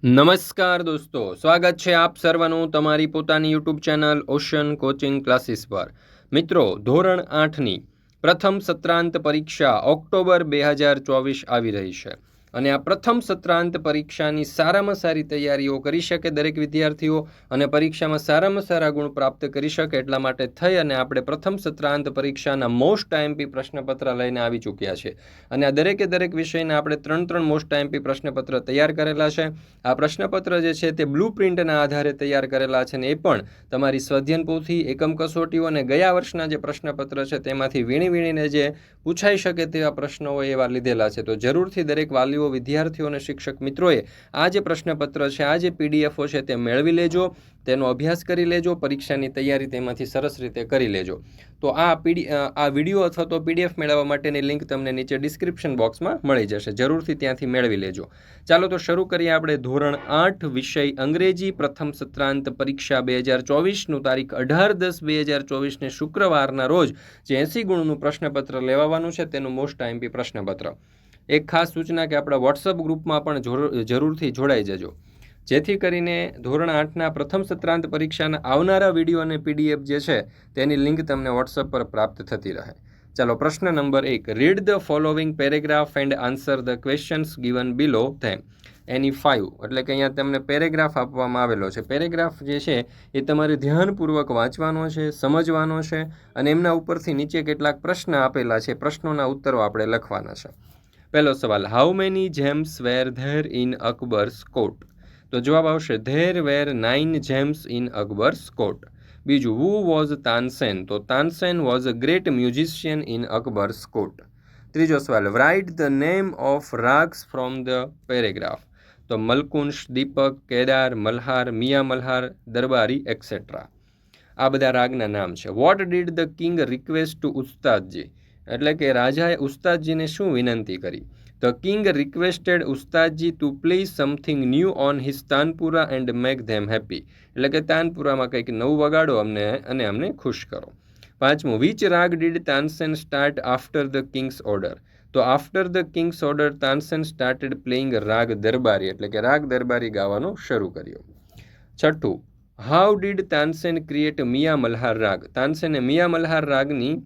નમસ્કાર દોસ્તો, સ્વાગત છે આપ સર્વનું તમારી પોતાની YouTube channel ocean coaching classes પર. મિત્રો, ધોરણ 8ની પ્રથમ સત્રાંત પરીક્ષા ઓક્ટોબર 2024 આવી રહી છે અને આ પ્રથમ સત્રાંત પરીક્ષાની સારામાં સારી તૈયારીઓ કરી શકે દરેક વિદ્યાર્થીઓ અને પરીક્ષામાં સારામાં સારા ગુણ પ્રાપ્ત કરી શકે એટલા માટે થઈ અને આપણે પ્રથમ સત્રાંત પરીક્ષાના મોસ્ટ આઈએમપી પ્રશ્નપત્ર લઈને આવી ચૂક્યા છે અને આ દરેક વિષયના આપણે ત્રણ મોસ્ટ આઈએમપી પ્રશ્નપત્ર તૈયાર કરેલા છે. આ પ્રશ્નપત્ર જે છે તે બ્લુ પ્રિન્ટના આધારે તૈયાર કરેલા છે અને એ પણ તમારી સ્વાધ્યાયન પોથી, એકમ કસોટીઓ અને ગયા વર્ષના જે પ્રશ્નપત્ર છે તેમાંથી વીણીને જે પૂછાઈ શકે તેવા પ્રશ્નો હોય એવા લીધેલા છે. તો જરૂરથી દરેક વાલીઓ, વિદ્યાર્થીઓ અને શિક્ષક મિત્રોએ આ જે પ્રશ્નપત્ર છે, આ જે પીડીએફો છે તે મેળવી લેજો, તેનો અભ્યાસ કરી લેજો, પરીક્ષાની તૈયારી તેમાંથી સરસ રીતે કરી લેજો. તો આ વિડીયો અથવા તો પીડીએફ મેળવવા માટેની લિંક તમને નીચે ડિસ્ક્રિપ્શન બોક્સમાં મળી જશે. જરૂરથી ત્યાંથી મેળવી લેજો. ચાલો તો શરૂ કરીએ આપણે ધોરણ 8 વિષય અંગ્રેજી પ્રથમ સત્રાંત પરીક્ષા 2024નું તારીખ 18/10/2024ને શુક્રવારના રોજ જે 80 ગુણનું પ્રશ્નપત્ર લેવાનું છે તેનું મોસ્ટ આઈએમપી પ્રશ્નપત્ર. એક ખાસ સૂચના કે આપણા વોટ્સઅપ ગ્રુપમાં પણ જરૂરથી જોડાઈ જજો, જેથી કરીને ધોરણ 8ના પ્રથમ સત્રાંત પરીક્ષાના આવનારા વિડીયો અને પીડીએફ જે છે તેની લિંક તમને વોટ્સઅપ પર પ્રાપ્ત થતી રહે. ચાલો, પ્રશ્ન number 1. Read the following paragraph and answer the questions given below them. Any 5 એટલે કે અહીંયા તમને પેરેગ્રાફ આપવામાં આવેલો છે. પેરેગ્રાફ જે છે એ તમારે ધ્યાનપૂર્વક વાંચવાનો છે, સમજવાનો છે અને એમના ઉપરથી નીચે કેટલાક પ્રશ્ન આપેલા છે, પ્રશ્નોના ઉત્તરો આપણે લખવાના છે. પહેલો સવાલ, how many gems were there in Akbar's court? તો જવાબ આવશે there were 9 gems in Akbar's court. બીજું, હુ વોઝ તાનસેન? તો Tansen was a great musician in Akbar's court. ત્રીજો સવાલ, write the name of raags from the paragraph. તો મલકુંશ, દીપક, કેદાર, મલ્હાર, મિયા મલ્હાર, દરબારી એક્સેટ્રા. આ બધા રાગના નામ છે. What did the king request to Ustadji? એટલે કે રાજાએ ઉસ્તાદજીને શું વિનંતી કરી? The king requested Ustadji to play something new on his tanpura and make them happy. એટલે કે તાનપુરામાં કંઈક નવું વગાડો અમને ખુશ કરો. પાંચમું, which raga did Tansen start after the king's order? તો after the king's order Tansen started playing raga Darbari, એટલે કે રાગ દરબારી ગાવાનો શરૂ કર્યો. છઠ્ઠું, how did Tansen create Miya Malhar raga? તાનસેને મિયા મલ્હાર રાગની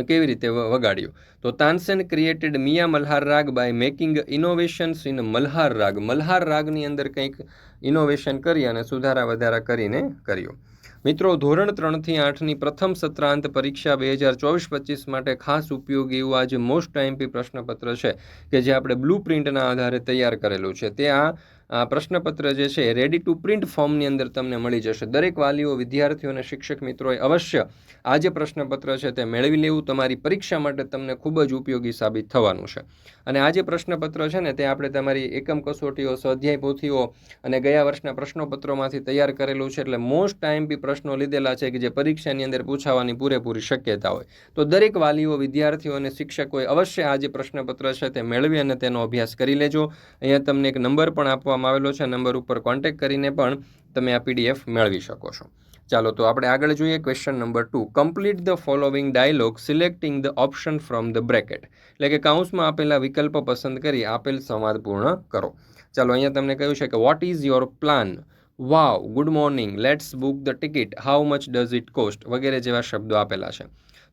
કેવી રીતે વગાડ્યો? તો Tansen created Miyan Malhar raga by making innovations in Malhar raga. Malhar Ragini અંદર કંઈક ઇનોવેશન કરી અને સુધારા વધારા કરીને કર્યો. મિત્રો, ધોરણ 3થી 8ની પ્રથમ સત્રાંત પરીક્ષા 2024-25 માટે ખાસ ઉપયોગી એવું આ જે મોસ્ટ આઈએમપી પ્રશ્નપત્ર છે કે જે આપણે બ્લુ પ્રિન્ટના આધારે તૈયાર કરેલું છે, તે આ પ્રશ્નપત્ર જે છે રેડી ટુ પ્રિન્ટ ફોર્મની અંદર તમને મળી જશે. દરેક વાલીઓ, વિદ્યાર્થીઓ અને શિક્ષક મિત્રોએ અવશ્ય આ જે પ્રશ્નપત્ર છે તે મેળવી લેવું. તમારી પરીક્ષા માટે તમને ખૂબ જ ઉપયોગી સાબિત થવાનું છે. અને આ જે પ્રશ્નપત્ર છે ને તે આપણે તમારી એકમ કસોટીઓ, સ્વાધ્યાય પોથીઓ અને ગયા વર્ષના પ્રશ્નપત્રોમાંથી તૈયાર કરેલું છે. એટલે મોસ્ટ આઈએમપી પ્રશ્નો લીધેલા છે કે જે પરીક્ષાની અંદર પૂછાવાની પૂરેપૂરી શક્યતા હોય. તો દરેક વાલીઓ, વિદ્યાર્થીઓ અને શિક્ષકોએ અવશ્ય આ જે પ્રશ્નપત્ર છે તે મેળવી અને તેનો અભ્યાસ કરી લેજો. અહીંયા તમને એક નંબર પણ આપવામાં આવેલો છે, નંબર ઉપર કોન્ટેક્ટ કરીને પણ તમે આ પીડીએફ મેળવી શકો છો. ચાલો તો આપણે આગળ જોઈએ. Question number 2. Complete the following dialogue selecting the option from the bracket. એટલે કે કૌંસમાં આપેલા વિકલ્પો પસંદ કરી આપેલ સંવાદ પૂર્ણ કરો. ચાલો, અહીંયા તમને કહ્યું છે કે what is your plan? Wow, good morning, let's book the ticket, how much does it cost વગેરે જેવા શબ્દો આપેલા છે.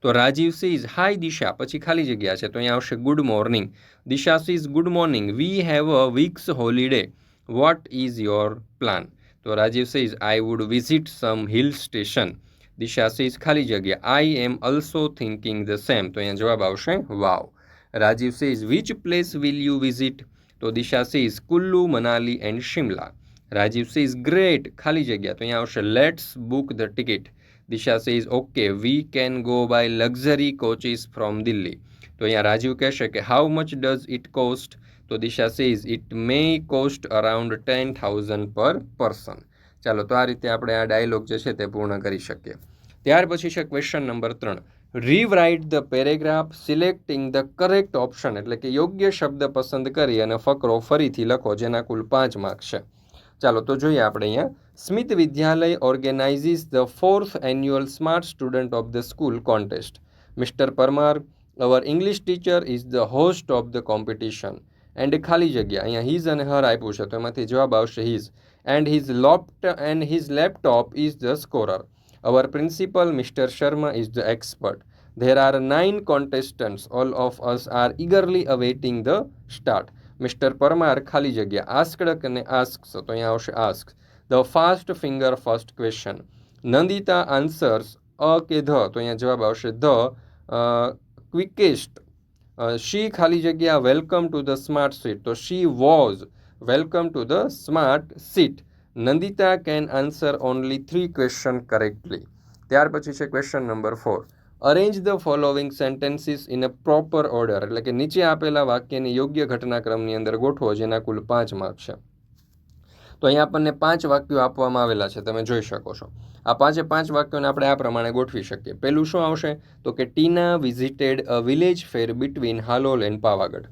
તો રાજીવ સીઝ હાય દિશા, પછી ખાલી જગ્યા છે તો અહીંયા આવશે good morning. Disha says good morning, we have a week's holiday, what is your plan? તો Rajiv says I would visit some hill station. Disha says ખાલી જગ્યા I am also thinking the same, તો અહીંયા જવાબ આવશે wow. Rajiv says which place will you visit? તો Disha says Kullu, Manali and Shimla. Rajiv says great, ખાલી જગ્યા તો અહીંયા આવશે let's book the ticket. Disha says okay, we can go by luxury coaches from Delhi. તો અહીંયા રાજીવ કહેશે કે how much does it cost? તો Disha says it may cost around 10,000 per person. ચાલો, તો આ રીતે આપણે આ ડાયલોગ જે છે તે પૂર્ણ કરી શકીએ. ત્યાર પછી છે question number 3. Rewrite the paragraph selecting the correct option, એટલે કે યોગ્ય શબ્દ પસંદ કરી અને ફકરો ફરીથી લખો, જેના કુલ 5 માર્ક્સ છે. ચાલો તો જોઈએ આપણે અહીંયા. Smit Vidyalaya organises the 4th annual smart student of the school contest. Mister Parmar, our English teacher, is the host of the competition. And ખાલી જગ્યા, અહીંયા હિઝ અને હર આપ્યું છે તો એમાંથી જવાબ આવશે his. And his laptop is the scorer. Our principal mister Sharma is the expert. There are 9 contestants. All of us are eagerly awaiting the start. Mr. Parmar ખાલી જગ્યા asked અને asks તો અહીંયા આવશે asks. The fast finger first question. Nandita answers a કે the તો અહીંયા જવાબ આવશે the quickest. She ખાલી જગ્યા welcome to the smart seat તો she was welcome to the smart seat. Nandita can answer only 3 questions correctly. ત્યાર પછી છે question number 4. Arrange the following sentences in a proper order, એટલે કે નીચે આપેલા વાક્યને યોગ્ય ઘટનાક્રમની અંદર ગોઠવો જેના કુલ 5 માર્ક છે. તો અહીંયા આપણને 5 વાક્યો આપવામાં આવેલા છે, તમે જોઈ શકો છો. આ 5 વાક્યોને આપણે આ પ્રમાણે ગોઠવી શકીએ. પહેલું શું આવશે તો કે Tina visited a village fair between Halol and Pavagadh.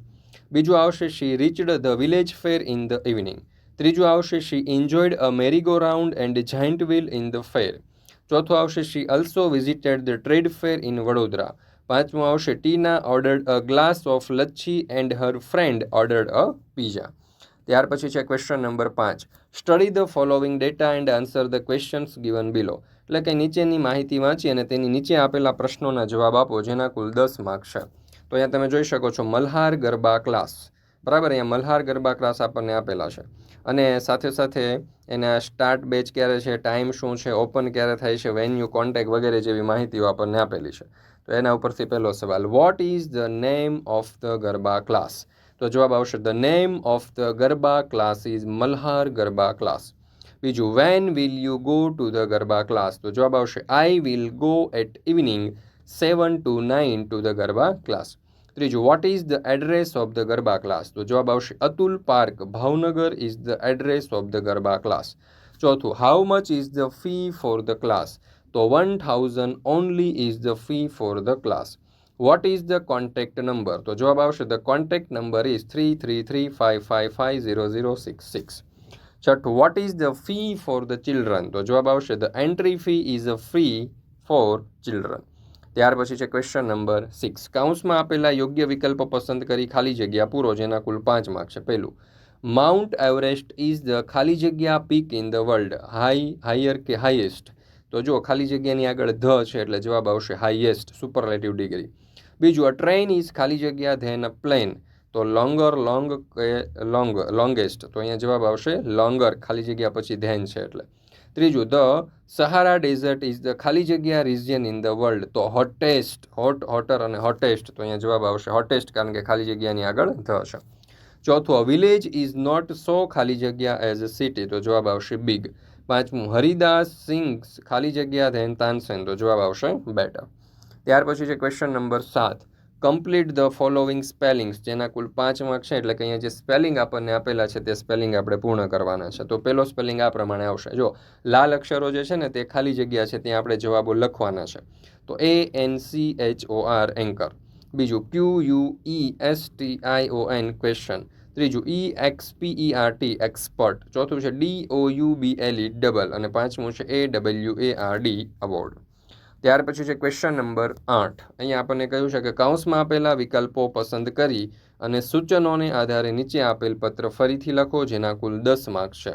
બીજું આવશે she reached the village fair in the evening. ત્રીજું આવશે she enjoyed a merry go round and giant wheel in the fair. ચોથું આવશે she also visited the trade fair in Vadodara. પાંચમું આવશે Tina ordered a glass of lassi and her friend ordered a pizza. ત્યાર પછી છે question number 5. Study the following data and answer the questions given બિલો, એટલે કે નીચેની માહિતી વાંચી અને તેની નીચે આપેલા પ્રશ્નોના જવાબ આપો જેના કુલ 10 માર્ક છે. તો અહીંયા તમે જોઈ શકો છો મલ્હાર ગરબા ક્લાસ, બરાબર. અહીંયા મલ્હાર ગરબા ક્લાસ આપણને આપેલા છે અને સાથે સાથે એના સ્ટાર્ટ બેચ ક્યારે છે, ટાઈમ શું છે, ઓપન ક્યારે થાય છે, વેન્યુ, કોન્ટેક્ટ વગેરે જેવી માહિતીઓ આપણને આપેલી છે. તો એના ઉપરથી પહેલો સવાલ, what is the name of the garba class? તો જવાબ આવશે the name of the garba class is Malhar garba class. બીજું, when will you go to the garba class? તો જવાબ આવશે I will go at evening 7 to 9 to the garba class. ત્રીજું, what is the address of the garba class? તો જવાબ આવશે Atul Park, Bhavnagar is the address of the garba class. ચોથું, how much is the fee for the class? તો 1000 only is the fee for the class. Vote is the contact number? તો જવાબ આવશે the contact number is 3335550066. છઠ્ઠું, vote is the fee for the children? તો જવાબ આવશે the entry fee is a free four children. ત્યાર પછી છે ક્વેશ્ચન નંબર 6. કૌંસમાં આપેલા યોગ્ય વિકલ્પ પસંદ કરી ખાલી જગ્યા પૂરો જેના કુલ 5 માર્ક છે. પહેલું, માઉન્ટ એવરેસ્ટ ઇઝ ધ ખાલી જગ્યા peak in the world, higher કે હાઈએસ્ટ? તો જો ખાલી જગ્યાની આગળ ધ છે એટલે જવાબ આવશે હાઈએસ્ટ, સુપરલેટિવ ડિગ્રી. બીજું, અ ટ્રેન ઇઝ ખાલી જગ્યા ધેન અ પ્લેન, તો લોંગર, લોંગેસ્ટ? તો અહીંયા જવાબ આવશે લોંગર, ખાલી જગ્યા પછી ધેન છે એટલે. ત્રીજું, the Sahara desert is the ખાલી જગ્યા રિજિયન ઇન ધ વર્લ્ડ, તો હોટેસ્ટ, હોટર અને હોટેસ્ટ? તો અહીંયા જવાબ આવશે હોટેસ્ટ, કારણ કે ખાલી જગ્યાની આગળ ધ છે. ચોથું, a village is not so ખાલી જગ્યા એઝ અ સિટી? તો જવાબ આવશે બિગ. પાંચમું, હરિદાસ સિંગ્સ ખાલી જગ્યા ધેન તાનસેન? તો જવાબ આવશે બેટર. ત્યાર પછી છે question number 7. Complete the following spellings જેના કુલ 5 માર્ક છે, એટલે કે અહીંયા જે સ્પેલિંગ આપણને આપેલા છે તે સ્પેલિંગ આપણે પૂર્ણ કરવાના છે. તો પહેલો સ્પેલિંગ આ પ્રમાણે આવશે, જો લાલ અક્ષરો જે છે ને તે ખાલી જગ્યા છે ત્યાં આપણે જવાબો લખવાના છે. તો ANCHOR એન્કર. બીજું, QUESTION ક્વેશ્ચન. ત્રીજું, EXPERT એક્સપર્ટ. ચોથું છે DOUBLE ડબલ અને પાંચમું છે AWARD અવોર્ડ. ત્યાર પછી છે ક્વેશ્ચન નંબર 8. અહીંયા આપણને કહ્યું છે કે કૌંસમાં આપેલા વિકલ્પો પસંદ કરી અને સૂચનોને આધારે નીચે આપેલ પત્ર ફરીથી લખો જેના કુલ 10 માર્ક છે.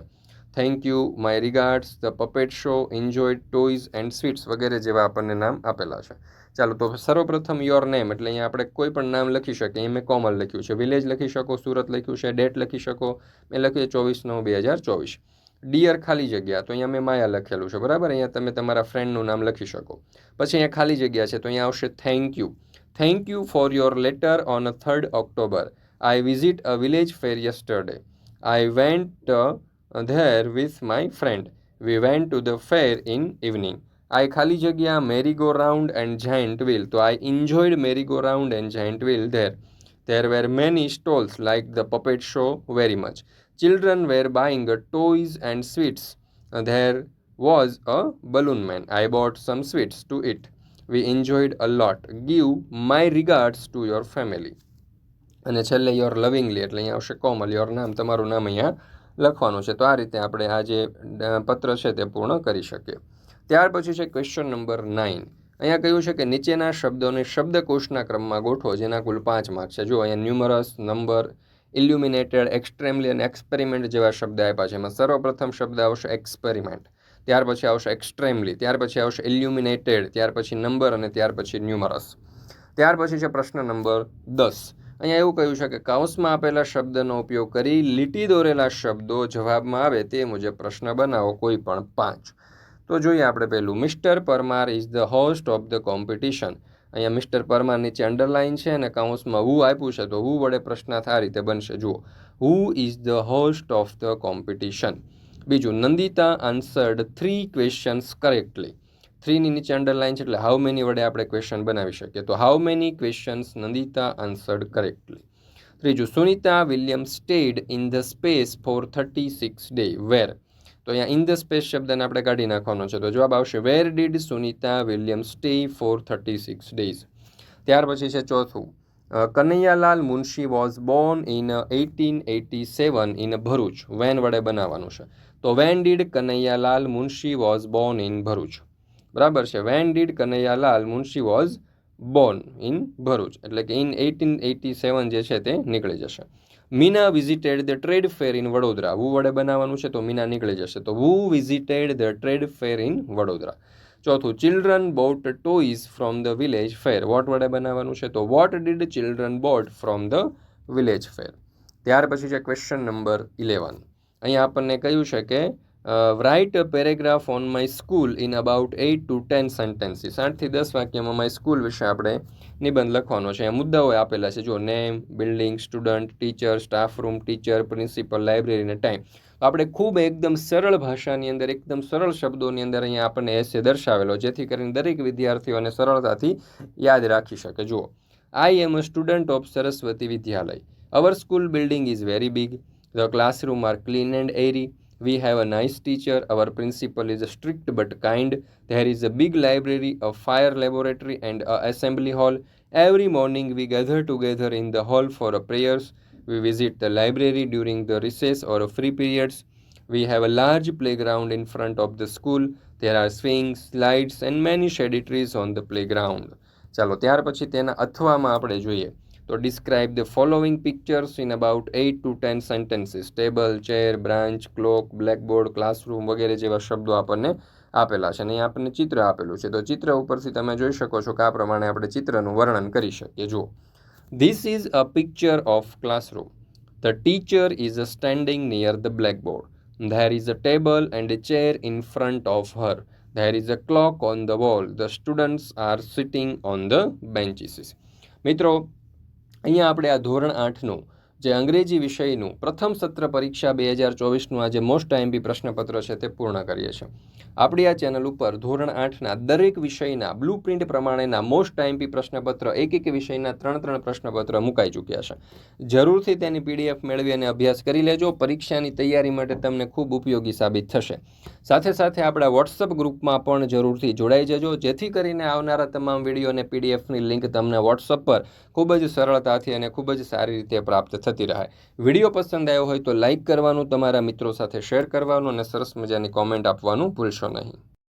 Thank you, my regards, the puppet show, enjoy, toys and sweets વગેરે જેવા આપણને નામ આપેલા છે. ચાલો, તો સર્વપ્રથમ યોર નેમ, એટલે અહીંયા આપણે કોઈ પણ નામ લખી શકીએ. અહીં મેં કોમલ લખ્યું છે, વિલેજ લખી શકો, સુરત લખ્યું છે, ડેટ લખી શકો, મેં લખ્યું 24/9/2024. ડિયર ખાલી જગ્યા, તો અહીંયા મેં માયા લખેલું છે, બરાબર. અહીંયા તમે તમારા ફ્રેન્ડનું નામ લખી શકો. પછી અહીંયા ખાલી જગ્યા છે તો અહીંયા આવશે thank you. Thank you for your letter on 3rd October. I visit a village fair yesterday. I went there with my friend. We went to the fair in evening. I ખાલી જગ્યા merry go round and giant wheel, તો I enjoyed merry go round and giant wheel there. There were many stalls like the puppet show very much. Children were buying toys and sweets. There was a balloon man. I bought some sweets to eat. We enjoyed a lot. Give my regards to your family. અને છેલ્લે your લવિંગલી, એટલે અહીંયા આવશે કોમલ, your નામ, તમારું નામ અહીંયા લખવાનું છે. તો આ રીતે આપણે આ જે પત્ર છે તે પૂર્ણ કરી શકીએ. ત્યાર પછી છે ક્વેશ્ચન નંબર 9. અહીંયા કહ્યું છે કે નીચેના શબ્દોને શબ્દકોશના ક્રમમાં ગોઠવો જેના કુલ 5 માર્ક છે. જો અહીંયા ન્યુમરસ, નંબર, ઇલ્યુમિનેટેડ, એક્સ્ટ્રીમલી અને એક્સપેરિમેન્ટ જેવા શબ્દ આપ્યા છે. એમાં સર્વપ્રથમ શબ્દ આવશે એક્સપેરિમેન્ટ, ત્યાર પછી આવશે એક્સ્ટ્રીમલી, ત્યાર પછી આવશે ઇલ્યુમિનેટેડ, ત્યાર પછી નંબર અને ત્યાર પછી ન્યુમરસ. ત્યાર પછી છે પ્રશ્ન નંબર 10. અહીંયા એવું કહ્યું છે કે કૌંસમાં આપેલા શબ્દનો ઉપયોગ કરી લીટી દોરેલા શબ્દો જવાબમાં આવે તે મુજબ પ્રશ્ન બનાવો, કોઈ પણ 5. તો જોઈએ આપણે પહેલું, mister Parmar is the host of the competition. અહીંયા મિસ્ટર પરમાર નીચે અંડરલાઇન છે અને કૌંસમાં હુ આપ્યું છે, તો હુ વડે પ્રશ્નાર્થ આ રીતે બનશે. જુઓ, who is the host of the competition. બીજું, નંદિતા આન્સર્ડ 3 ક્વેશ્ચન્સ કરેક્ટલી. 3 ની નીચે અંડરલાઇન છે એટલે હાઉ મેની વડે આપણે ક્વેશ્ચન બનાવી શકીએ, તો how many questions Nandita answered correctly. ત્રીજું, Sunita Williams stayed in the space for 36 day. Where, તો અહીંયા ઇન ધ સ્પેસ શબ્દને આપણે કાઢી નાખવાનો છે, તો જવાબ આવશે where did Sunita Williams stay for 36 days. ત્યાર પછી છે ચોથું, Kanaiyalal Munshi was born in 1887 in Bharuch. When વડે બનાવવાનું છે, તો when did Kanaiyalal Munshi was born in Bharuch. બરાબર છે, when did Kanaiyalal Munshi was born in Bharuch, એટલે કે ઇન 1887 જે છે તે નીકળી જશે. Meena visited the trade fair in Vadodara. Who વડે બનાવવાનું છે, તો મીના નીકળી જશે, તો who visited the trade fair in Vadodara. ચોથું, children bought toys from the village fair. What વડે બનાવવાનું છે, તો what did children bought from the village fair. ત્યાર પછી છે ક્વેશ્ચન નંબર 11. અહીંયા આપણને કહ્યું છે કે write a paragraph on my school in about 8 to 10 sentences. 8 થી 10 વાક્યમાં માય સ્કૂલ વિશે આપણે નિબંધ લખવાનો છે. અહીંયા મુદ્દાઓ આપેલા છે, જો name, building, student, teacher, staff room, teacher, principal, library અને ટાઈમ. આપણે ખૂબ એકદમ સરળ ભાષાની અંદર, એકદમ સરળ શબ્દોની અંદર અહીંયા આપણને એસે દર્શાવેલો, જેથી કરીને દરેક વિદ્યાર્થીઓને સરળતાથી યાદ રાખી શકે. જુઓ, I am a student of Saraswati Vidyalaya. Our school building is very big. The classroom are clean and airy. We have a nice teacher. Our principal is strict but kind. There is a big library, a fire laboratory and a assembly hall. Every morning we gather together in the hall for prayers. We visit the library during the recess or free periods. We have a large playground in front of the school. There are swings, slides and many shady trees on the playground. ચાલો ત્યાર પછી તેના અથવામાં આપણે જોઈએ, તો describe the following pictures in about 8 to 10 sentences. Table, chair, branch, clock, blackboard, classroom વગેરે જેવા શબ્દો આપણને આપેલા છે અને અહીં આપણને ચિત્ર આપેલું છે, તો ચિત્ર ઉપરથી તમે જોઈ શકો છો કે આ પ્રમાણે આપણે ચિત્રનું વર્ણન કરી શકીએ. જુઓ, this is a picture of classroom. The teacher is standing near the blackboard. There is a table and a chair in front of her. There is a clock on the wall. The students are sitting on the benches. મિત્રો, અહીંયા આપણે આ ધોરણ 8નું જે અંગ્રેજી વિષયનું પ્રથમ સત્ર પરીક્ષા 2024નું આ જે મોસ્ટ આઈએમપી પ્રશ્નપત્ર છે તે પૂર્ણ કરીએ છીએ. આપણી આ ચેનલ ઉપર ધોરણ 8ના દરેક વિષયના બ્લુ પ્રિન્ટ પ્રમાણેના મોસ્ટ આઈએમપી પ્રશ્નપત્ર, એક વિષયના 3 પ્રશ્નપત્ર મુકાઈ ચૂક્યા છે. જરૂરથી તેની પીડીએફ મેળવી અને અભ્યાસ કરી લેજો. પરીક્ષાની તૈયારી માટે તમને ખૂબ ઉપયોગી સાબિત થશે. સાથે સાથે આપણા વોટ્સઅપ ગ્રુપમાં પણ જરૂરથી જોડાઈ જજો, જેથી કરીને આવનારા તમામ વિડીયો અને પીડીએફની લિંક તમને વોટ્સઅપ પર ખૂબ જ સરળતાથી અને ખૂબ જ સારી રીતે પ્રાપ્ત થતી રહે. વિડીયો પસંદ આવ્યો હોય તો લાઇક કરવાનું, તમારા મિત્રો સાથે શેર કરવાનું અને સરસ મજાની કોમેન્ટ આપવાનું ભૂલશો નહીં.